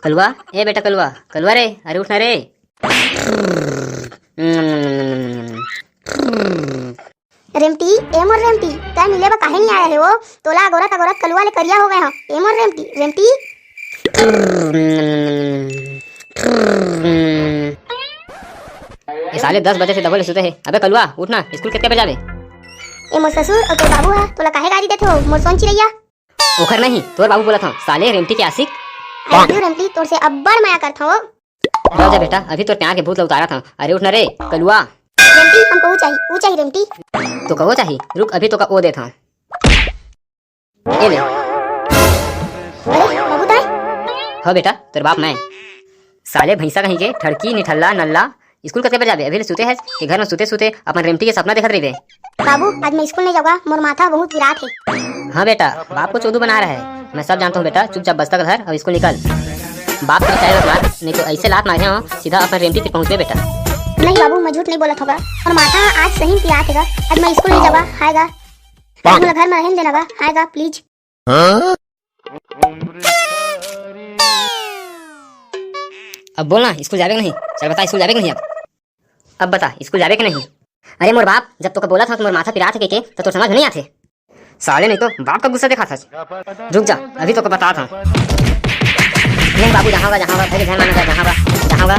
कलवा, ए बेटा कलवा, कलवा रे, अरे उठना रे। रेमटी ए मोर रेमटी तै मिले बा काहे नहीं आया है वो तोला गोरत कलुआ ले करिया हो गए हां ए मोर रेमटी रेमटी ये साले 10 बजे से दबले सुते है। अबे कलवा उठना, स्कूल कितने बजे जाबे? ए मोर ससुर और तोर बाबू है तोला काहे गाड़ी देथे हो मोर सोन चिरैया ओखर नहीं तोर बाबू बोला था साले रेमटी के आशिक। आई रेमटी तोर से अब्बड़ माया करथा हो। जाओ जा बेटा, अभी तो त्याग के भूत उतारा था। अरे उठना रे कलवा। रेमटी हमको वो चाहिए रेमटी। तो कहो चाहिए, रुक अभी तो का ओ दे था। ये ले। अरे बाबू ताई हाँ बेटा तेरे बाप मैं। साले भैंसा कहीं के ठड़की निठल्ला नल्ला स्कूल कते बजे जाबे? अभी सुते है कि घर में सुते सुते अपन रेमटी के सपना देखत रहिबे। बाबू आज मैं स्कूल नहीं जाऊंगा मोर माथा बहुत विराट है। हाँ बेटा बाप को चोदू बना रहा है, मैं सब जानता हूँ बेटा। चुपचाप बस्ता का घर और स्कूल निकल। बाप को चाहे मार, नहीं तो ऐसे लात मारे हो सीधा अपन रेमटी तक पहुँचे बेटा। नहीं बाबू मैं झूठ नहीं बोला था और माथा आज सही पियात है। आज मैं स्कूल नहीं जाऊंगा आएगा मोला घर में रहने देना बा आएगा प्लीज। अब बोलना स्कूल जावे कि नहीं? चल बता स्कूल जावे कि नहीं? अब बता स्कूल जावे कि नहीं? अरे मोर बाप जब तो बोला था तो मोर माथा पिरा थे के तो समझ नहीं आते साले, नहीं तो बाप का गुस्सा देखा था। रुक जा अभी तो बता था। नहीं बाबू जहाँ होगा पहले ध्यान माना जहाँ होगा।